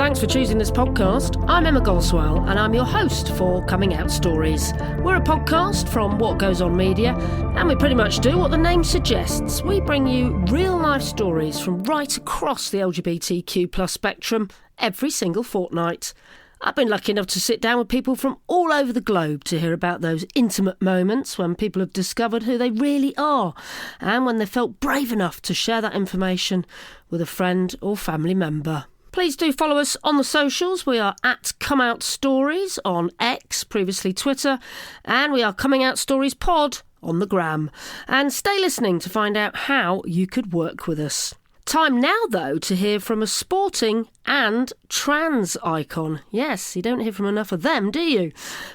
Thanks for choosing this podcast. I'm Emma Goswell and I'm your host for Coming Out Stories. We're a podcast from What Goes On Media and we pretty much do what the name suggests. We bring you real life stories from right across the LGBTQ plus spectrum every single fortnight. I've been lucky enough to sit down with people from all over the globe to hear about those intimate moments when people have discovered who they really are and when they felt brave enough to share that information with a friend or family member. Please do follow us on the socials. We are at Come Out Stories on X, previously Twitter, and we are Coming Out Stories Pod on the gram. And stay listening to find out how you could work with us. Time now, though, to hear from a sporting and trans icon. Yes, you don't hear from enough of them, do you?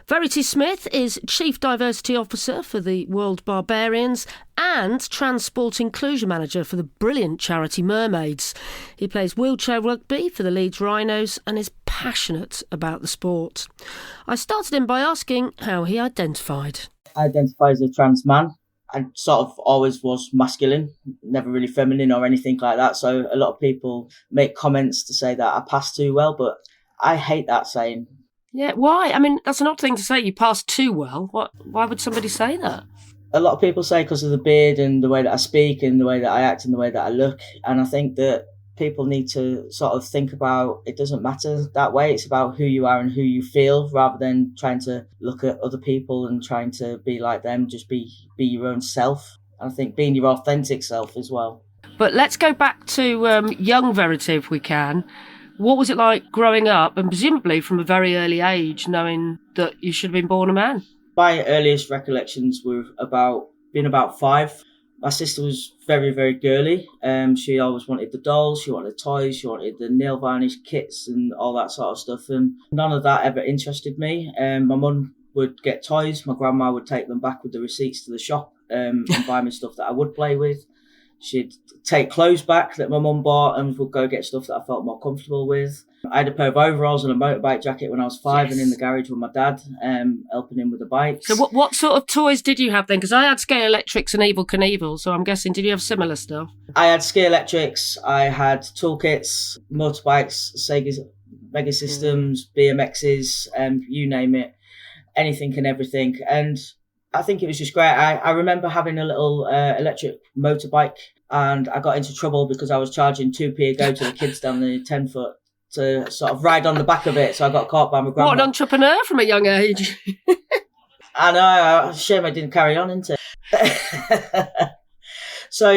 Verity Smith is Chief Diversity Officer for the World Barbarians and Transport Inclusion Manager for the brilliant charity Mermaids. He plays wheelchair rugby for the Leeds Rhinos and is passionate about the sport. I started him by asking how he identified. I identify as a trans man. I sort of always was masculine, never really feminine or anything like that. So a lot of people make comments to say that I pass too well, but I hate that saying. Yeah, why? I mean, that's an odd thing to say, you pass too well. Why would somebody say that? A lot of people say because of the beard and the way that I speak and the way that I act and the way that I look. And I think that people need to sort of think about it doesn't matter that way. It's about who you are and who you feel rather than trying to look at other people and trying to be like them. Just be your own self. And I think being your authentic self as well. But let's go back to young Verity if we can. What was it like growing up and presumably from a very early age knowing that you should have been born a man? My earliest recollections were being about 5. My sister was very, very girly. She always wanted the dolls, she wanted toys, she wanted the nail varnish kits and all that sort of stuff. And none of that ever interested me. My mum would get toys. My grandma would take them back with the receipts to the shop and buy me stuff that I would play with. She'd take clothes back that my mum bought and would go get stuff that I felt more comfortable with. I had a pair of overalls and a motorbike jacket when I was 5 and in the garage with my dad, helping him with the bikes. So what sort of toys did you have then? Because I had Scale Electrics and Evel Knievel, so I'm guessing, did you have similar stuff? I had Scale Electrics, I had toolkits, motorbikes, Sega's, Mega Systems, BMXs, you name it, anything and everything. And I think it was just great. I remember having a little electric motorbike and I got into trouble because I was charging 2p a go to the kids down the 10-foot to sort of ride on the back of it. So I got caught by my grandma. What an entrepreneur from a young age. I know. Shame I didn't carry on into it. So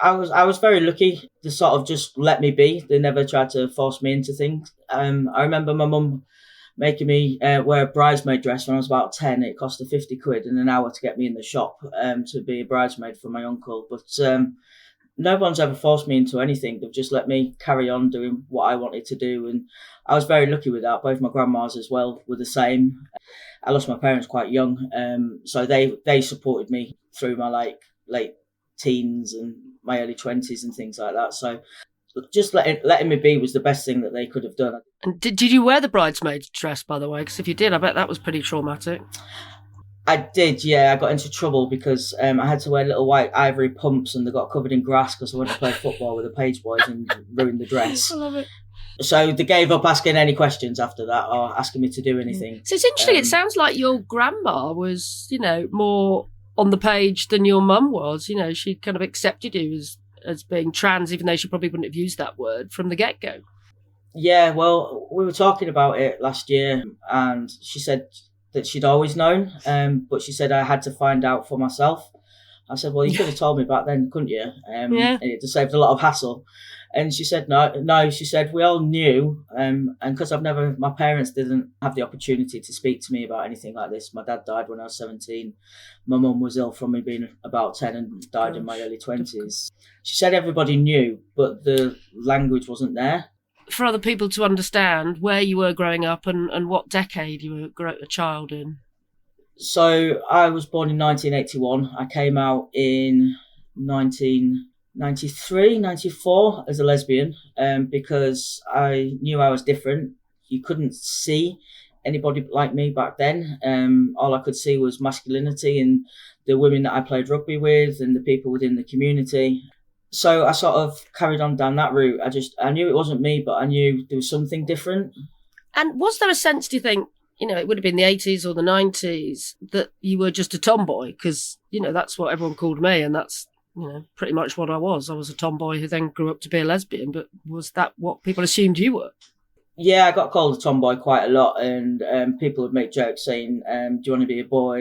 I was very lucky to sort of just let me be. They never tried to force me into things. I remember my mum making me wear a bridesmaid dress when I was about 10. It cost her 50 quid in an hour to get me in the shop to be a bridesmaid for my uncle. But no one's ever forced me into anything. They've just let me carry on doing what I wanted to do. And I was very lucky with that. Both my grandmas as well were the same. I lost my parents quite young. So they supported me through my late teens and my early 20s and things like that. So just letting me be was the best thing that they could have done. And did you wear the bridesmaid dress, by the way? Because if you did, I bet that was pretty traumatic. I did, yeah. I got into trouble because I had to wear little white ivory pumps and they got covered in grass because I wanted to play football with the Page Boys and ruined the dress. I love it. So they gave up asking any questions after that or asking me to do anything. So it's interesting. It sounds like your grandma was, more on the page than your mum was. She kind of accepted you as being trans, even though she probably wouldn't have used that word from the get-go. Yeah, well, we were talking about it last year and she said that she'd always known, but she said I had to find out for myself. I said, well, you could have told me back then, couldn't you? And it just saved a lot of hassle. And she said, no, she said, we all knew. And because my parents didn't have the opportunity to speak to me about anything like this. My dad died when I was 17. My mum was ill from me being about 10 and died in my early 20s. She said everybody knew, but the language wasn't there. For other people to understand where you were growing up and what decade you were a child in. So I was born in 1981. I came out in 1993, 94 as a lesbian because I knew I was different. You couldn't see anybody like me back then. All I could see was masculinity and the women that I played rugby with and the people within the community. So I sort of carried on down that route. I knew it wasn't me, but I knew there was something different. And was there a sense, do you think, it would have been the 80s or the 90s, that you were just a tomboy? Because, that's what everyone called me, and that's, pretty much what I was. I was a tomboy who then grew up to be a lesbian, but was that what people assumed you were? Yeah, I got called a tomboy quite a lot, and people would make jokes saying, do you want to be a boy?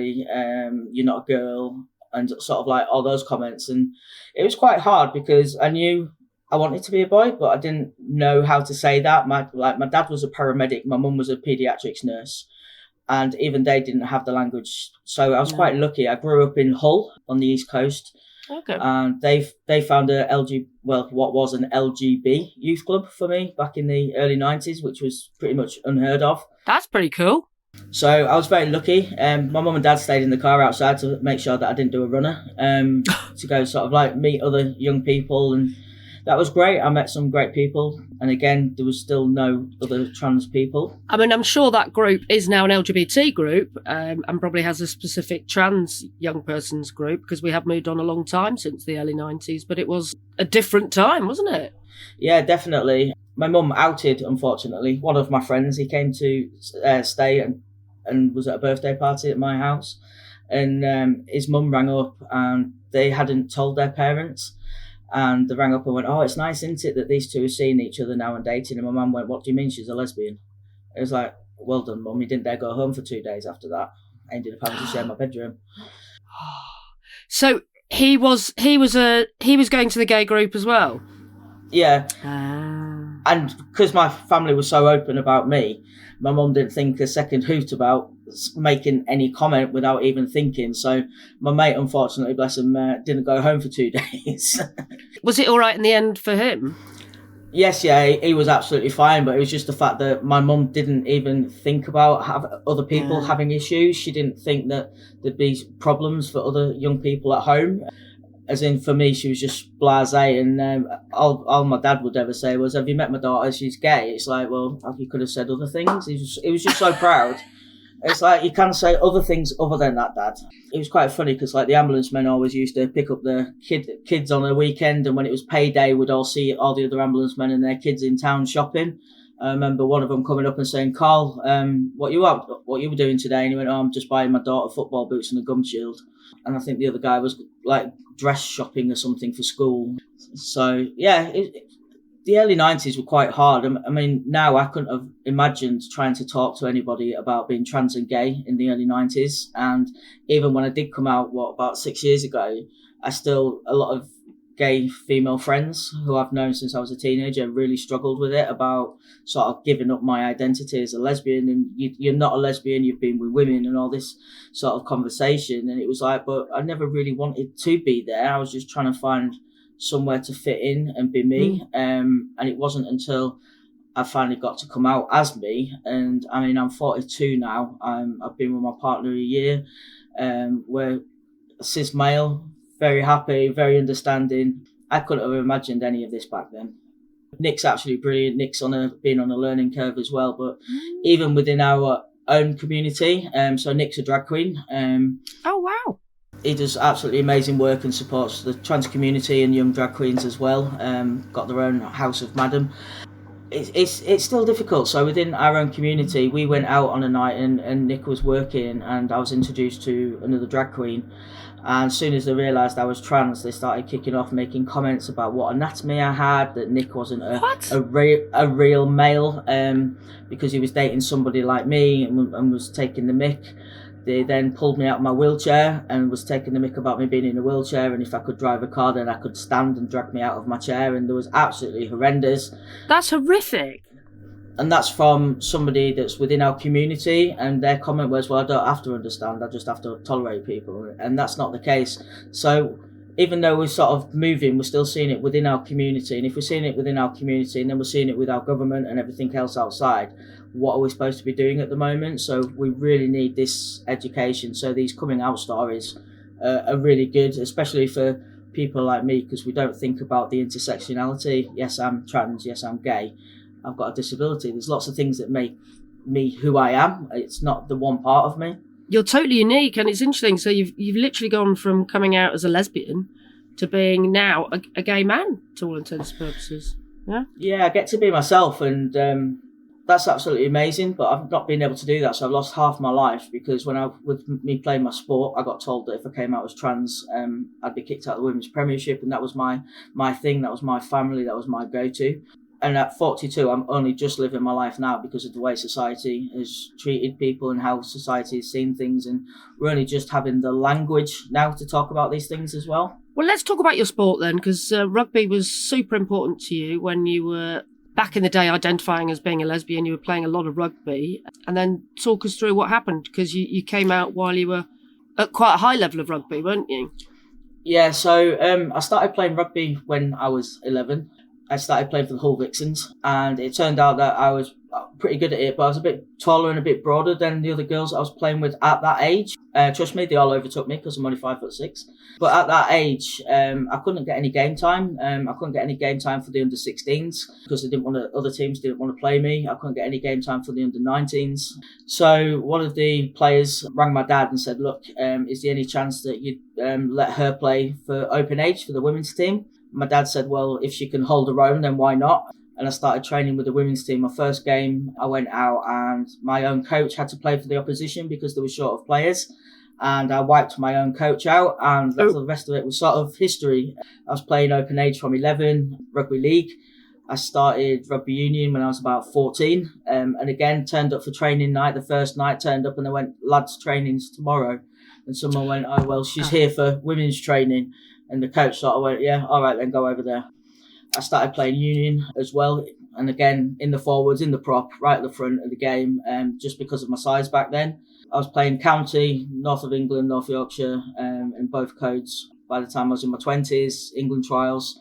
You're not a girl, and sort of like all those comments. And it was quite hard because I knew I wanted to be a boy, but I didn't know how to say that. My dad was a paramedic, my mum was a paediatrics nurse, and even they didn't have the language. So I was quite lucky. I grew up in Hull on the East Coast. Okay. And they found what was an LGB youth club for me back in the early 90s, which was pretty much unheard of. That's pretty cool. So I was very lucky. My mum and dad stayed in the car outside to make sure that I didn't do a runner, to go sort of like meet other young people, and that was great. I met some great people, and again, there was still no other trans people. I mean, I'm sure that group is now an LGBT group, and probably has a specific trans young persons group, because we have moved on a long time since the early 90s, but it was a different time, wasn't it? Yeah, definitely. My mum outed, unfortunately, one of my friends. He came to stay and was at a birthday party at my house, and his mum rang up, and they hadn't told their parents. And they rang up and went, "Oh, it's nice, isn't it, that these two are seeing each other now and dating?" And my mum went, "What do you mean she's a lesbian?" It was like, "Well done, Mum. You didn't dare go home for 2 days after that. I ended up having to share my bedroom." So he was going to the gay group as well? Yeah. And because my family was so open about me, my mum didn't think a second hoot about making any comment without even thinking. So my mate, unfortunately, bless him, didn't go home for 2 days. Was it all right in the end for him? Yes, yeah, he was absolutely fine, but it was just the fact that my mum didn't even think about other people having issues. She didn't think that there'd be problems for other young people at home. As in, for me, she was just blasé, and all my dad would ever say was, "Have you met my daughter? She's gay." It's like, well, you could have said other things. He was just so proud. It's like, you can't say other things other than that, Dad. It was quite funny because, like, the ambulance men always used to pick up the kids on a weekend, and when it was payday, we'd all see all the other ambulance men and their kids in town shopping. I remember one of them coming up and saying, "Carl, what you were doing today?" And he went, "Oh, I'm just buying my daughter football boots and a gum shield." And I think the other guy was like dress shopping or something for school. So yeah, the early 90s were quite hard. I mean, now I couldn't have imagined trying to talk to anybody about being trans and gay in the early 90s. And even when I did come out, about 6 years ago, a lot of gay female friends who I've known since I was a teenager really struggled with it, about sort of giving up my identity as a lesbian, and you're not a lesbian, you've been with women, and all this sort of conversation. And it was like, but I never really wanted to be there. I was just trying to find somewhere to fit in and be me. And it wasn't until I finally got to come out as me. And I mean, I'm 42 now. I've been with my partner a year. We're cis male, very happy, very understanding. I couldn't have imagined any of this back then. Nick's absolutely brilliant. Nick's been on a learning curve as well. But even within our own community, so Nick's a drag queen. Oh, wow. He does absolutely amazing work and supports the trans community and young drag queens as well. Got their own House of Madam. It's still difficult. So within our own community, we went out on a night and Nick was working, and I was introduced to another drag queen. And as soon as they realised I was trans, they started kicking off, making comments about what anatomy I had, that Nick wasn't a real male, because he was dating somebody like me and was taking the mick. They then pulled me out of my wheelchair and was taking the mick about me being in a wheelchair, and if I could drive a car, then I could stand, and drag me out of my chair, and there was absolutely horrendous. That's horrific. And that's from somebody that's within our community, and their comment was, "Well, I don't have to understand, I just have to tolerate people." And that's not the case. So even though we're sort of moving, we're still seeing it within our community. And if we're seeing it within our community, and then we're seeing it with our government and everything else outside, what are we supposed to be doing at the moment? So we really need this education. So these coming out stories are really good, especially for people like me, because we don't think about the intersectionality. Yes, I'm trans. Yes, I'm gay. I've got a disability. There's lots of things that make me who I am. It's not the one part of me. You're totally unique, and it's interesting. So you've literally gone from coming out as a lesbian to being now a gay man to all intents and purposes. Yeah? Yeah, I get to be myself, and that's absolutely amazing, but I've not been able to do that, so I've lost half my life, because with me playing my sport, I got told that if I came out as trans, I'd be kicked out of the Women's Premiership, and that was my thing, that was my family, that was my go-to. And at 42, I'm only just living my life now because of the way society has treated people and how society has seen things, and we're only just having the language now to talk about these things as well. Well, let's talk about your sport then, because rugby was super important to you when you were back in the day identifying as being a lesbian. You were playing a lot of rugby, and then talk us through what happened, because you came out while you were at quite a high level of rugby, weren't you? Yeah, so I started playing rugby when I was 11. I started playing for the Hull Vixens, and it turned out that I was pretty good at it, but I was a bit taller and a bit broader than the other girls I was playing with at that age. Trust me, they all overtook me because I'm only 5'6". But at that age, I couldn't get any game time. I couldn't get any game time for the under-16s because other teams didn't want to play me. I couldn't get any game time for the under-19s. So one of the players rang my dad and said, look, is there any chance that you'd let her play for open age for the women's team? My dad said, well, if she can hold her own, then why not? And I started training with the women's team. My first game, I went out and my own coach had to play for the opposition because they were short of players. And I wiped my own coach out, and the rest of it was sort of history. I was playing open age from 11, rugby league. I started rugby union when I was about 14. And again, turned up for training night. The first night turned up and they went, lads, training's tomorrow. And someone went, oh, well, she's here for women's training. And the coach sort of went, yeah, all right, then go over there. I started playing union as well. And again, in the forwards, in the prop, right at the front of the game, just because of my size back then. I was playing county, North of England, North Yorkshire, in both codes. By the time I was in my 20s, England trials.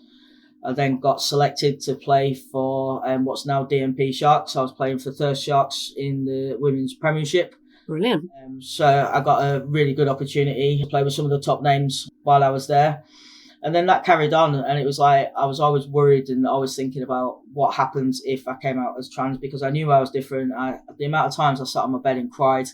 I then got selected to play for what's now DMP Sharks. I was playing for Thirst Sharks in the Women's Premiership. Brilliant. So I got a really good opportunity to play with some of the top names while I was there. And then that carried on, and it was like I was always worried and always thinking about what happens if I came out as trans, because I knew I was different. The amount of times I sat on my bed and cried,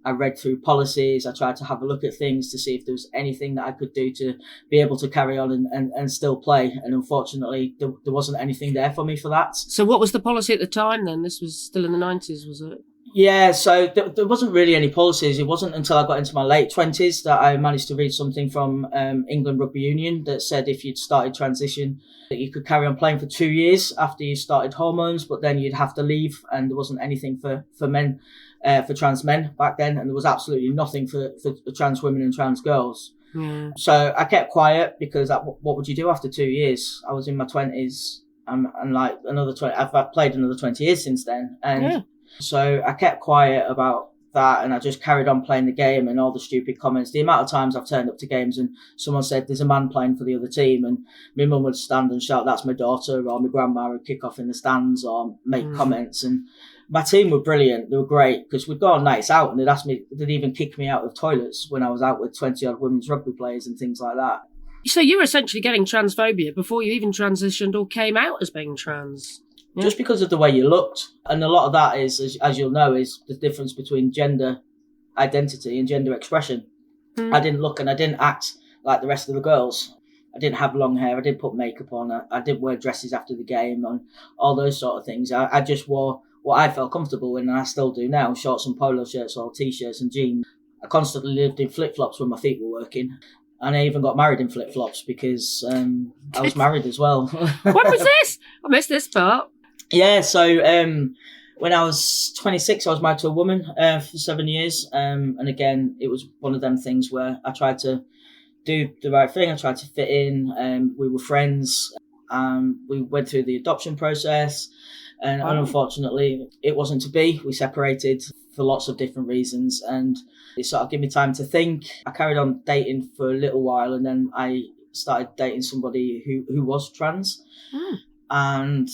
I read through policies, I tried to have a look at things to see if there was anything that I could do to be able to carry on and still play. And unfortunately, there wasn't anything there for me for that. So what was the policy at the time then? This was still in the 90s, was it? Yeah, so there wasn't really any policies. It wasn't until I got into my late 20s that I managed to read something from England Rugby Union that said if you'd started transition, that you could carry on playing for 2 years after you started hormones, but then you'd have to leave, and there wasn't anything for men, for trans men back then, and there was absolutely nothing for trans women and trans girls. Yeah. So I kept quiet because what would you do after 2 years? I was in my 20s, and like another 20, I've played another 20 years since then, and yeah. So I kept quiet about that, and I just carried on playing the game, and all the stupid comments. The amount of times I've turned up to games and someone said there's a man playing for the other team, and my mum would stand and shout, that's my daughter, or my grandma would kick off in the stands or make comments. And my team were brilliant. They were great because we'd go on nights out and they'd even kick me out of toilets when I was out with 20 odd women's rugby players and things like that. So you were essentially getting transphobia before you even transitioned or came out as being trans. Yeah. Just because of the way you looked. And a lot of that is, as you'll know, is the difference between gender identity and gender expression. I didn't look and I didn't act like the rest of the girls. I didn't have long hair. I didn't put makeup on. I didn't wear dresses after the game and all those sort of things. I just wore what I felt comfortable in, and I still do now, shorts and polo shirts or T-shirts and jeans. I constantly lived in flip-flops when my feet were working. And I even got married in flip-flops because I was married as well. When was this? I missed this part. Yeah, so when I was 26, I was married to a woman for 7 years. And again, it was one of them things where I tried to do the right thing. I tried to fit in. We were friends. We went through the adoption process. And unfortunately, it wasn't to be. We separated for lots of different reasons. And it sort of gave me time to think. I carried on dating for a little while. And then I started dating somebody who was trans. And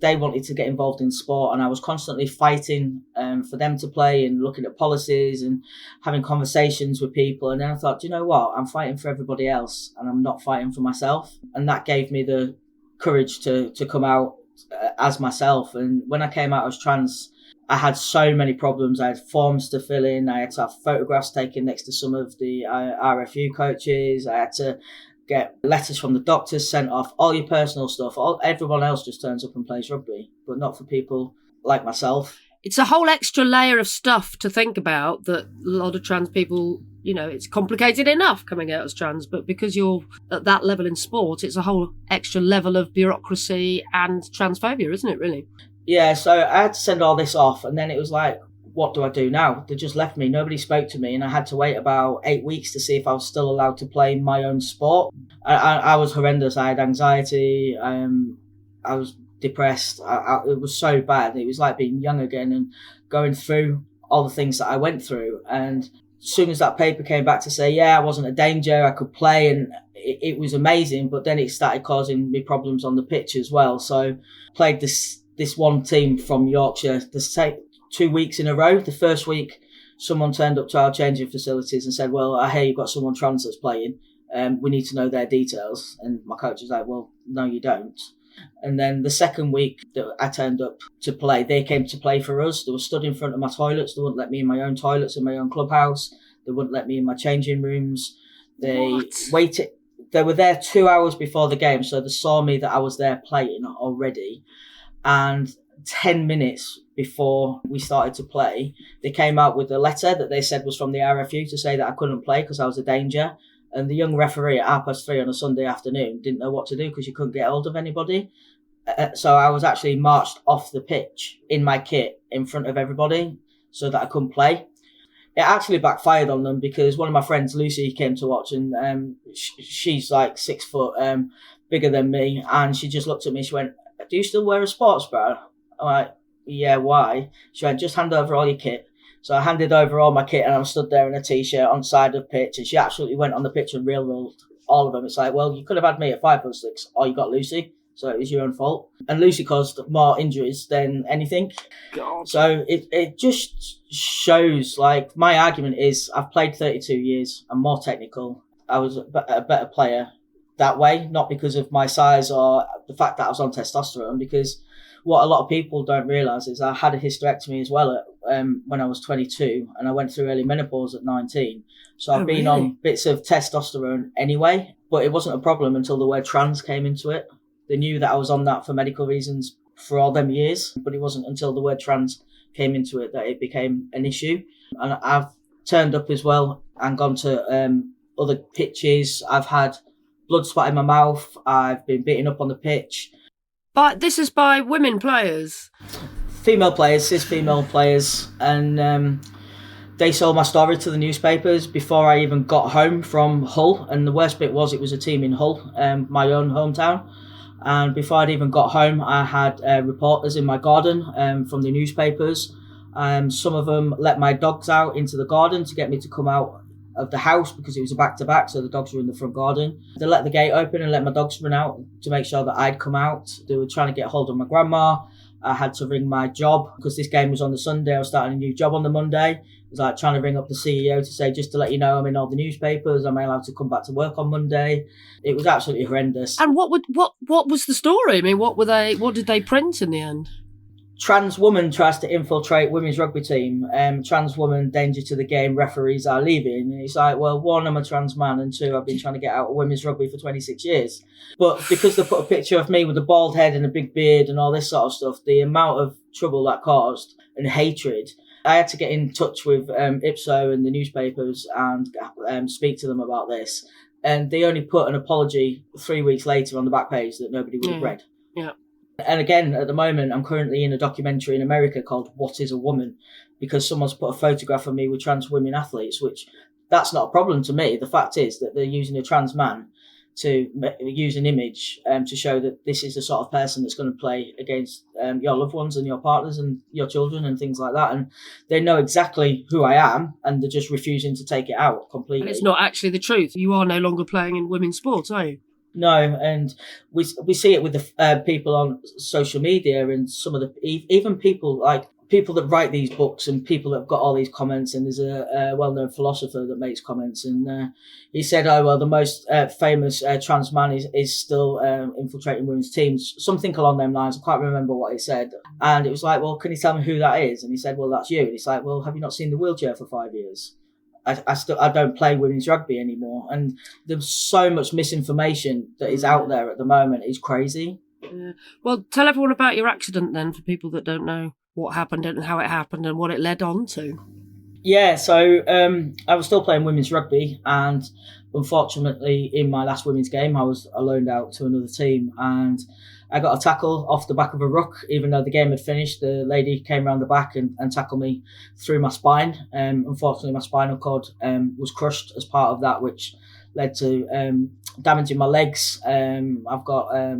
they wanted to get involved in sport, and I was constantly fighting for them to play and looking at policies and having conversations with people. And then I thought, you know what? I'm fighting for everybody else and I'm not fighting for myself. And that gave me the courage to come out as myself. And when I came out as trans, I had so many problems. I had forms to fill in. I had to have photographs taken next to some of the RFU coaches. I had to get letters from the doctors sent off, all your personal stuff. Everyone else just turns up and plays rugby, but not for people like myself. It's a whole extra layer of stuff to think about that a lot of trans people, it's complicated enough coming out as trans, but because you're at that level in sport, it's a whole extra level of bureaucracy and transphobia, isn't it, really? Yeah, so I had to send all this off, and then it was like, what do I do now? They just left me. Nobody spoke to me, and I had to wait about 8 weeks to see if I was still allowed to play my own sport. I was horrendous. I had anxiety. I was depressed. It was so bad. It was like being young again and going through all the things that I went through. And as soon as that paper came back to say, I wasn't a danger, I could play, and it was amazing. But then it started causing me problems on the pitch as well. So played this one team from Yorkshire, 2 weeks in a row. The first week, someone turned up to our changing facilities and said, well, I hear you've got someone trans that's playing. We need to know their details. And my coach was like, well, no, you don't. And then the second week that I turned up to play, they came to play for us. They were stood in front of my toilets. They wouldn't let me in my own toilets in my own clubhouse. They wouldn't let me in my changing rooms. They waited. They were there 2 hours before the game, so they saw me that I was there playing already. And 10 minutes before we started to play, they came out with a letter that they said was from the RFU to say that I couldn't play because I was a danger. And the young referee at 3:30 on a Sunday afternoon didn't know what to do because you couldn't get hold of anybody. So I was actually marched off the pitch in my kit in front of everybody so that I couldn't play. It actually backfired on them because one of my friends, Lucy, came to watch, and she's like 6 foot, bigger than me. And she just looked at me. She went, do you still wear a sports bra? I'm like, yeah, why? She went, just hand over all your kit. So I handed over all my kit, and I was stood there in a t-shirt on side of pitch, and she absolutely went on the pitch and railroaded all of them. It's like, well, you could have had me at 5'6", or you got Lucy, so it was your own fault. And Lucy caused more injuries than anything. God. So it just shows, like, my argument is I've played 32 years. I'm more technical. I was a better player that way, not because of my size or the fact that I was on testosterone, because what a lot of people don't realise is I had a hysterectomy as well when I was 22, and I went through early menopause at 19. So I've been on bits of testosterone anyway, but it wasn't a problem until the word trans came into it. They knew that I was on that for medical reasons for all them years, but it wasn't until the word trans came into it that it became an issue. And I've turned up as well and gone to other pitches. I've had blood spot in my mouth. I've been beaten up on the pitch. But this is by women players? Female players, cis female players. And they sold my story to the newspapers before I even got home from Hull. And the worst bit was it was a team in Hull, my own hometown. And before I'd even got home, I had reporters in my garden from the newspapers. Some of them let my dogs out into the garden to get me to come out of the house because it was a back-to-back, so the dogs were in the front garden. They let the gate open and let my dogs run out to make sure that I'd come out. They were trying to get hold of my grandma. I had to ring my job because this game was on the Sunday. I was starting a new job on the Monday. It was like trying to ring up the CEO to say, just to let you know, I'm in all the newspapers. Am I allowed to come back to work on Monday? It was absolutely horrendous. And what was the story? I mean, what did they print in the end? Trans woman tries to infiltrate women's rugby team. Trans woman, danger to the game, referees are leaving. And it's like, well, one, I'm a trans man, and two, I've been trying to get out of women's rugby for 26 years. But because they put a picture of me with a bald head and a big beard and all this sort of stuff, the amount of trouble that caused and hatred, I had to get in touch with Ipso and the newspapers and speak to them about this. And they only put an apology 3 weeks later on the back page that nobody would have read. Yeah. And again, at the moment, I'm currently in a documentary in America called What is a Woman? Because someone's put a photograph of me with trans women athletes, which that's not a problem to me. The fact is that they're using a trans man to use an image to show that this is the sort of person that's going to play against your loved ones and your partners and your children and things like that. And they know exactly who I am, and they're just refusing to take it out completely. And it's not actually the truth. You are no longer playing in women's sports, are you? No, and we see it with the people on social media and some of the even people that write these books and people that have got all these comments. And there's a well-known philosopher that makes comments, and he said, "Oh well, the most famous trans man is still infiltrating women's teams." Something along them lines. I can't remember what he said. And it was like, "Well, can you tell me who that is?" And he said, "Well, that's you." And it's like, "Well, have you not seen the wheelchair for 5 years?" I don't play women's rugby anymore. And there's so much misinformation that is out there at the moment. It's crazy. Yeah. Well, tell everyone about your accident then, for people that don't know what happened and how it happened and what it led on to. Yeah, so I was still playing women's rugby, and unfortunately in my last women's game I was loaned out to another team, and I got a tackle off the back of a ruck. Even though the game had finished, the lady came around the back and tackled me through my spine. Unfortunately, my spinal cord was crushed as part of that, which led to damaging my legs. I've got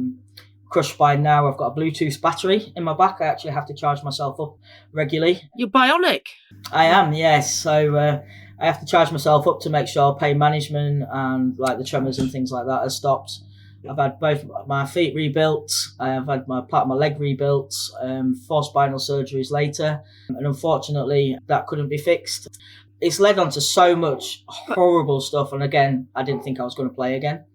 crushed spine now. I've got a Bluetooth battery in my back. I actually have to charge myself up regularly. You're bionic? I am, yes. So I have to charge myself up to make sure pain management and like the tremors and things like that are stopped. I've had both my feet rebuilt. I've had part of my leg rebuilt. 4 spinal surgeries later, and unfortunately that couldn't be fixed. It's led on to so much horrible stuff, and again, I didn't think I was going to play again.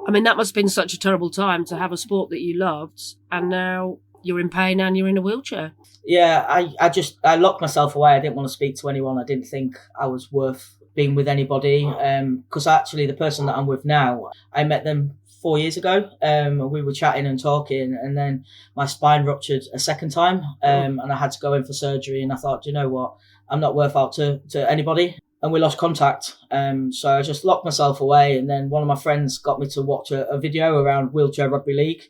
I mean, that must have been such a terrible time to have a sport that you loved, and now you're in pain and you're in a wheelchair. Yeah, I locked myself away. I didn't want to speak to anyone. I didn't think I was worth being with anybody. Because actually, the person that I'm with now, I met them 4 years ago. We were chatting and talking, and then my spine ruptured a second time, and I had to go in for surgery. And I thought, you know what, I'm not worth out to anybody. And we lost contact. So I just locked myself away. And then one of my friends got me to watch a video around Wheelchair Rugby League.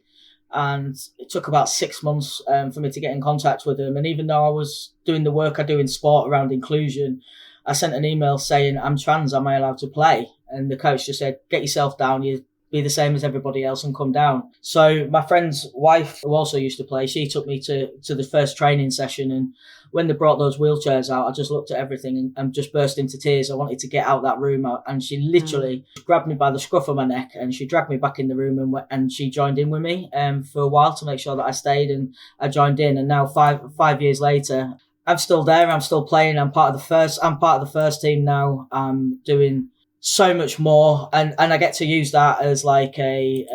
And it took about 6 months for me to get in contact with them. And even though I was doing the work I do in sport around inclusion, I sent an email saying, I'm trans, am I allowed to play? And the coach just said, get yourself down, you be the same as everybody else and come down. So my friend's wife, who also used to play, she took me to the first training session. And when they brought those wheelchairs out, I just looked at everything and just burst into tears. I wanted to get out that room. And she literally grabbed me by the scruff of my neck and she dragged me back in the room and she joined in with me for a while to make sure that I stayed, and I joined in. And now five years later, I'm still there. I'm still playing. I'm part of the first team now. I'm doing so much more, and I get to use that as like a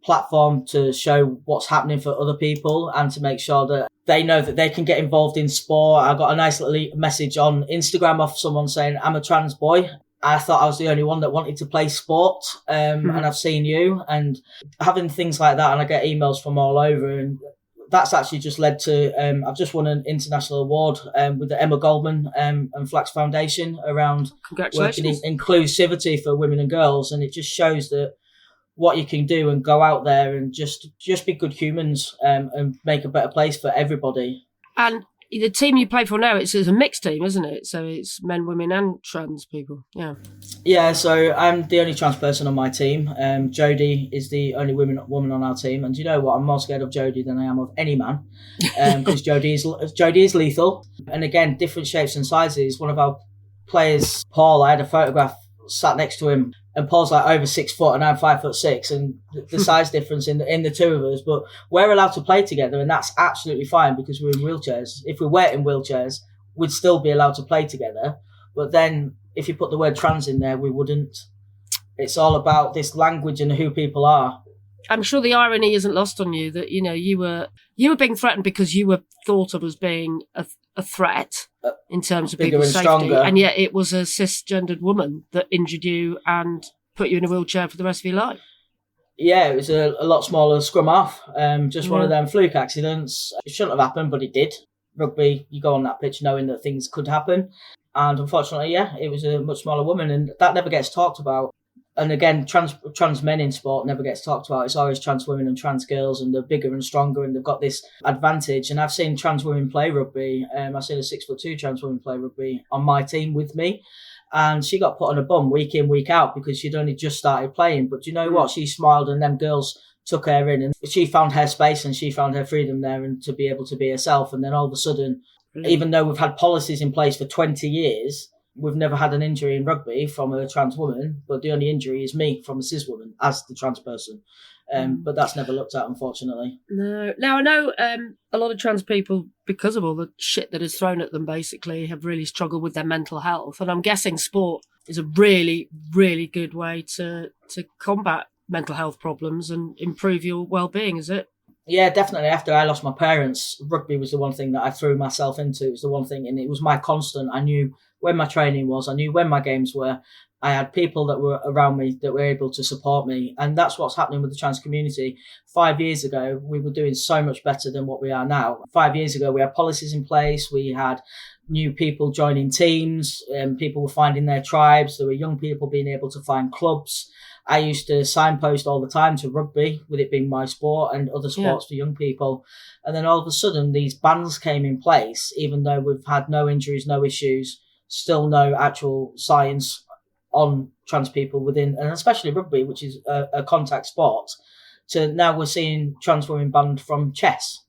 platform to show what's happening for other people and to make sure that they know that they can get involved in sport. I got a nice little message on Instagram off someone saying, I'm a trans boy. I thought I was the only one that wanted to play sport, and I've seen you, and having things like that. And I get emails from all over, and that's actually just led to, I've just won an international award with the Emma Goldman and Flax Foundation around working in inclusivity for women and girls. And it just shows that what you can do and go out there and just be good humans and make a better place for everybody. And the team you play for now, it's a mixed team, isn't it? So it's men, women and trans people. Yeah, so I'm the only trans person on my team. Jodie is the only woman on our team. And you know what? I'm more scared of Jodie than I am of any man, because Jodie is lethal. And again, different shapes and sizes. One of our players, Paul, I had a photograph sat next to him, and Paul's like over 6 foot and I'm 5'6", and the size difference in the two of us. But we're allowed to play together, and that's absolutely fine because we're in wheelchairs. If we weren't in wheelchairs, we'd still be allowed to play together. But then if you put the word trans in there, we wouldn't. It's all about this language and who people are. I'm sure the irony isn't lost on you that, you know, you were being threatened because you were thought of as being a threat in terms of people's safety. Stronger. And yet it was a cisgendered woman that injured you and put you in a wheelchair for the rest of your life. Yeah, it was a lot smaller scrum off. One of them fluke accidents. It shouldn't have happened, but it did. Rugby, you go on that pitch knowing that things could happen. And unfortunately, it was a much smaller woman, and that never gets talked about. And again, trans men in sport never gets talked about. It's always trans women and trans girls, and they're bigger and stronger, and they've got this advantage. And I've seen trans women play rugby. I've seen a 6'2" trans woman play rugby on my team with me, and she got put on a bum week in, week out because she'd only just started playing. But you know what? She smiled, and them girls took her in, and she found her space and she found her freedom there, and to be able to be herself. And then all of a sudden, even though we've had policies in place for 20 years, we've never had an injury in rugby from a trans woman, but the only injury is me from a cis woman as the trans person. But that's never looked at, unfortunately. No. Now, I know a lot of trans people, because of all the shit that is thrown at them, basically, have really struggled with their mental health. And I'm guessing sport is a really, really good way to combat mental health problems and improve your well-being, is it? Yeah, definitely. After I lost my parents, rugby was the one thing that I threw myself into. It was the one thing, and it was my constant. I knew when my training was. I knew when my games were. I had people that were around me that were able to support me, and that's what's happening with the trans community. 5 years ago, we were doing so much better than what we are now. 5 years ago, we had policies in place. We had new people joining teams, and people were finding their tribes. There were young people being able to find clubs. I used to signpost all the time to rugby, with it being my sport, and other sports for young people. And then all of a sudden, these bans came in place, even though we've had no injuries, no issues, still no actual science on trans people within, and especially rugby, which is a contact sport. To now we're seeing trans women banned from chess.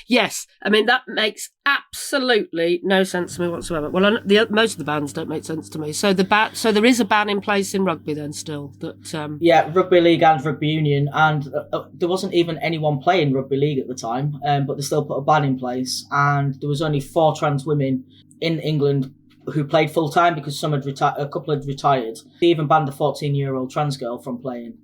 Yes, I mean, that makes absolutely no sense to me whatsoever. Well, most of the bans don't make sense to me. So so there is a ban in place in rugby then still? That Yeah, rugby league and rugby union, and there wasn't even anyone playing rugby league at the time, but they still put a ban in place, and there was only 4 trans women in England who played full time because some had a couple had retired. They even banned a 14-year-old trans girl from playing.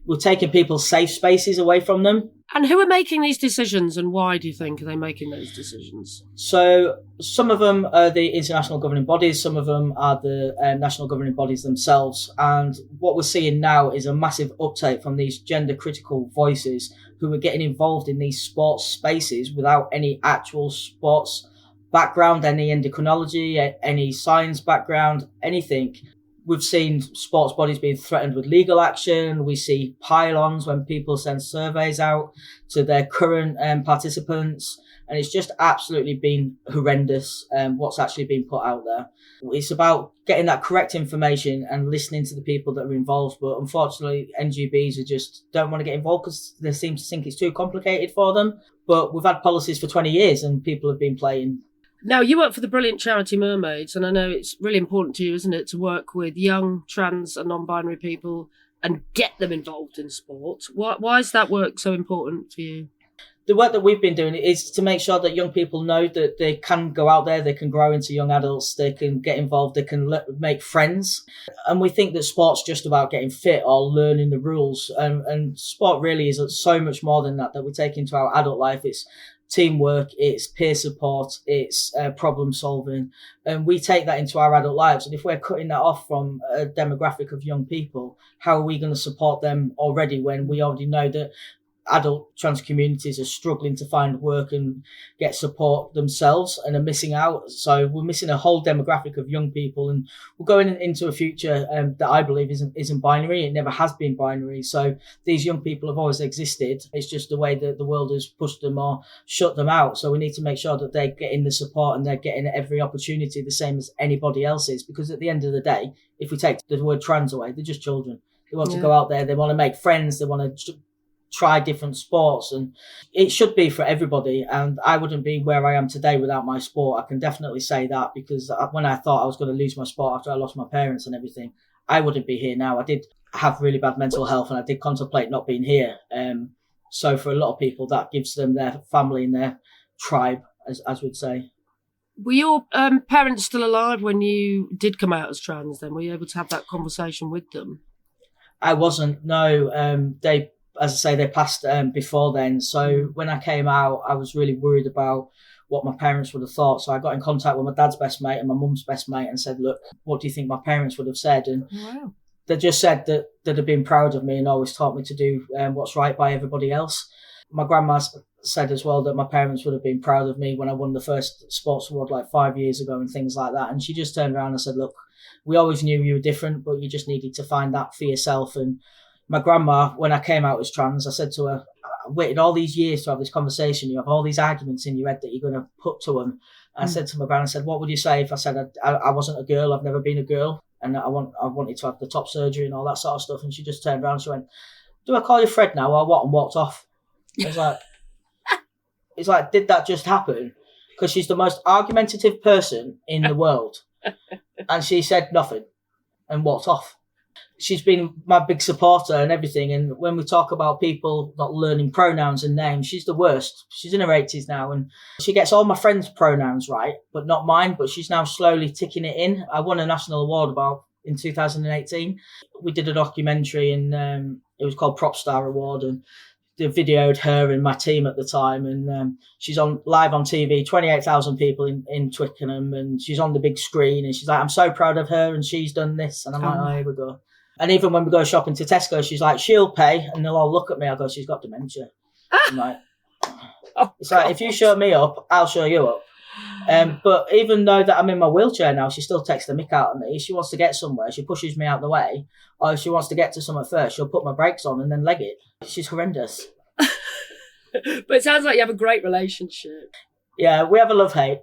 We're taking people's safe spaces away from them. And who are making these decisions, and why do you think are they making those decisions? So some of them are the international governing bodies, some of them are the national governing bodies themselves. And what we're seeing now is a massive uptake from these gender critical voices who are getting involved in these sports spaces without any actual sports background, any endocrinology, any science background, anything. We've seen sports bodies being threatened with legal action. We see pylons when people send surveys out to their current participants. And it's just absolutely been horrendous what's actually been put out there. It's about getting that correct information and listening to the people that are involved. But unfortunately, NGBs just don't want to get involved because they seem to think it's too complicated for them. But we've had policies for 20 years and people have been playing. Now, you work for the brilliant charity Mermaids, and I know it's really important to you, isn't it, to work with young trans and non-binary people and get them involved in sport. Why is that work so important for you? The work that we've been doing is to make sure that young people know that they can go out there, they can grow into young adults, they can get involved, they can make friends. And we think that sport's just about getting fit or learning the rules. And sport really is so much more than that we take into our adult life. It's teamwork, it's peer support, it's problem solving, and we take that into our adult lives. And if we're cutting that off from a demographic of young people, how are we going to support them already when we already know that adult trans communities are struggling to find work and get support themselves and are missing out? So we're missing a whole demographic of young people, and we're going into a future that I believe isn't binary. It never has been binary. So these young people have always existed. It's just the way that the world has pushed them or shut them out. So we need to make sure that they're getting the support and they're getting every opportunity the same as anybody else is, because at the end of the day, if we take the word trans away, they're just children. They want to go out there, they want to make friends, they want to try different sports, and it should be for everybody. And I wouldn't be where I am today without my sport. I can definitely say that, because when I thought I was going to lose my sport after I lost my parents and everything, I wouldn't be here now. I did have really bad mental health and I did contemplate not being here. So for a lot of people, that gives them their family and their tribe, as we'd say. Were your parents still alive when you did come out as trans then? Were you able to have that conversation with them? I wasn't, no. They, as I say, they passed before then. So when I came out, I was really worried about what my parents would have thought. So I got in contact with my dad's best mate and my mum's best mate and said, look, what do you think my parents would have said? And they just said that they'd have been proud of me and always taught me to do what's right by everybody else. My grandma said as well that my parents would have been proud of me when I won the first sports award like 5 years ago and things like that. And she just turned around and said, look, we always knew you were different, but you just needed to find that for yourself. And my grandma, when I came out as trans, I said to her, I waited all these years to have this conversation. You have all these arguments in your head that you're going to put to them. I said to my grandma, I said, what would you say if I said I wasn't a girl, I've never been a girl, and I wanted to have the top surgery and all that sort of stuff? And she just turned around and she went, do I call you Fred now or what? And walked off. I was like, it's like, did that just happen? Because she's the most argumentative person in the world. And she said nothing and walked off. She's been my big supporter and everything. And when we talk about people not learning pronouns and names, she's the worst. She's in her 80s now and she gets all my friends' pronouns right, but not mine. But she's now slowly ticking it in. I won a national award in 2018. We did a documentary and it was called Prop Star Award. And they videoed her and my team at the time, and she's on live on TV, 28,000 people in Twickenham, and she's on the big screen, and she's like, I'm so proud of her, and she's done this, and I'm like, oh, here we go. And even when we go shopping to Tesco, she's like, she'll pay, and they'll all look at me. I go, she's got dementia. I'm like, it's like, if you show me up, I'll show you up. But even though that I'm in my wheelchair now, she still takes the mick out of me. If she wants to get somewhere, she pushes me out the way. Or if she wants to get to somewhere first, she'll put my brakes on and then leg it. She's horrendous. But it sounds like you have a great relationship. Yeah, we have a love-hate.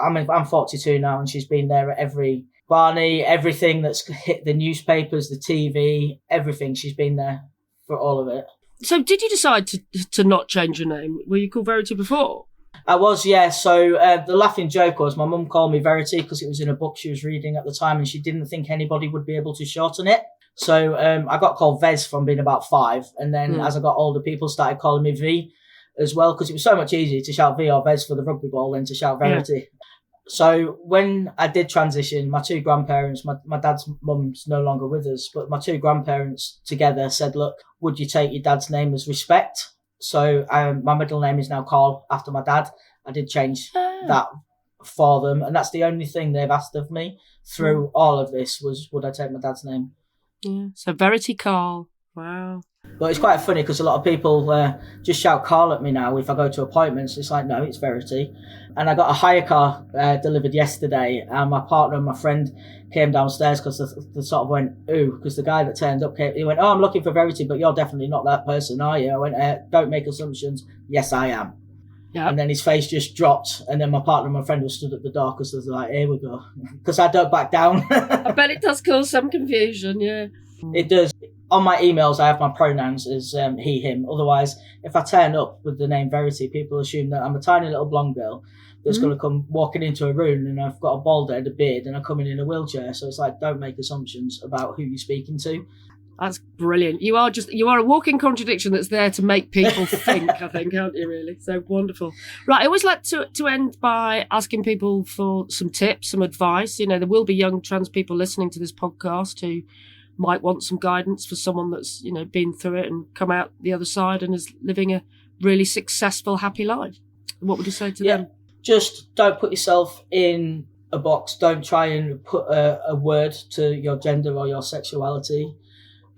I'm 42 now, and she's been there at every Barney, everything that's hit the newspapers, the TV, everything. She's been there for all of it. So did you decide to not change your name? Were you called Verity before? I was, yeah. So the laughing joke was my mum called me Verity because it was in a book she was reading at the time, and she didn't think anybody would be able to shorten it. So I got called Vez from being about 5. And then as I got older, people started calling me V as well, because it was so much easier to shout V or Vez for the rugby ball than to shout Verity. Yeah. So when I did transition, my 2 grandparents, my dad's mum's no longer with us, but my 2 grandparents together said, look, would you take your dad's name as respect? So my middle name is now Carl, after my dad. I did change that for them. And that's the only thing they've asked of me through all of this was, would I take my dad's name? Yeah. So Verity Carl. Wow. But it's quite funny because a lot of people just shout Carl at me now if I go to appointments. It's like, no, it's Verity. And I got a hire car delivered yesterday, and my partner and my friend came downstairs because they sort of went, ooh, because the guy that turned up, he went, oh, I'm looking for Verity, but you're definitely not that person, are you? I went, don't make assumptions. Yes, I am. Yep. And then his face just dropped, and then my partner and my friend were stood at the door because they were like, here we go. Because I don't back down. I bet it does cause some confusion, yeah. It does. On my emails, I have my pronouns as he, him. Otherwise, if I turn up with the name Verity, people assume that I'm a tiny little blonde girl that's going to come walking into a room, and I've got a bald head, a beard, and I'm coming in a wheelchair. So it's like, don't make assumptions about who you're speaking to. That's brilliant. You are a walking contradiction that's there to make people think, I think, aren't you, really? So wonderful. Right, I always like to end by asking people for some tips, some advice. You know, there will be young trans people listening to this podcast who might want some guidance for someone that's, you know, been through it and come out the other side and is living a really successful, happy life. What would you say to them? Just don't put yourself in a box. Don't try and put a word to your gender or your sexuality.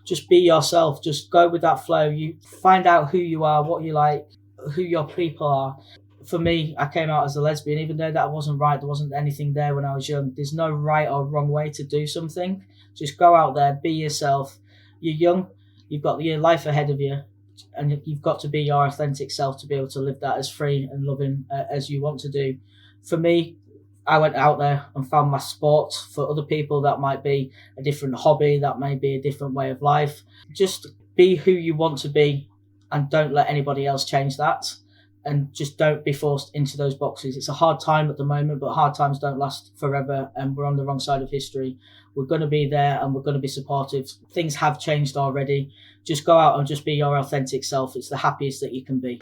Just be yourself. Just go with that flow. You find out who you are, what you like, who your people are. For me, I came out as a lesbian, even though that wasn't right. There wasn't anything there when I was young. There's no right or wrong way to do something. Just go out there, be yourself. You're young, you've got your life ahead of you, and you've got to be your authentic self to be able to live that as free and loving as you want to do. For me, I went out there and found my sport. For other people, that might be a different hobby, that may be a different way of life. Just be who you want to be, and don't let anybody else change that. And just don't be forced into those boxes. It's a hard time at the moment, but hard times don't last forever, and we're on the wrong side of history. We're going to be there, and we're going to be supportive. Things have changed already. Just go out and just be your authentic self. It's the happiest that you can be.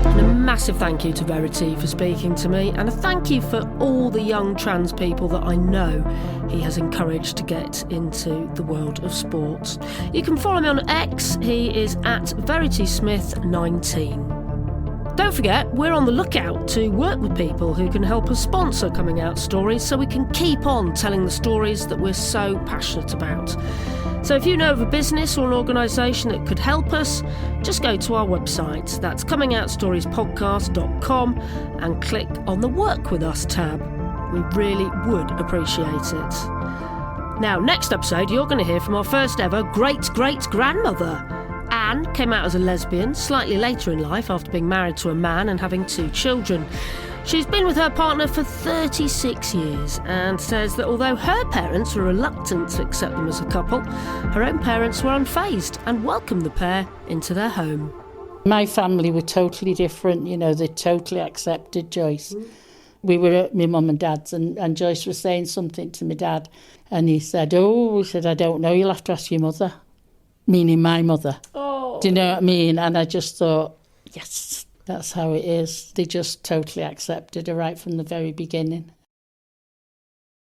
And a massive thank you to Verity for speaking to me, and a thank you for all the young trans people that I know he has encouraged to get into the world of sport. You can follow me on X. He is at VeritySmith19. Don't forget, we're on the lookout to work with people who can help us sponsor coming out stories so we can keep on telling the stories that we're so passionate about. So if you know of a business or an organisation that could help us, just go to our website. That's comingoutStoriesPodcast.com and click on the Work With Us tab. We really would appreciate it. Now, next episode, you're going to hear from our first ever great-great-grandmother. Anne came out as a lesbian slightly later in life after being married to a man and having 2 children. She's been with her partner for 36 years and says that although her parents were reluctant to accept them as a couple, her own parents were unfazed and welcomed the pair into their home. My family were totally different, you know, they totally accepted Joyce. We were at my mum and dad's and Joyce was saying something to my dad and he said, I don't know, you'll have to ask your mother. Meaning my mother. Oh. Do you know what I mean? And I just thought, yes, that's how it is. They just totally accepted her right from the very beginning.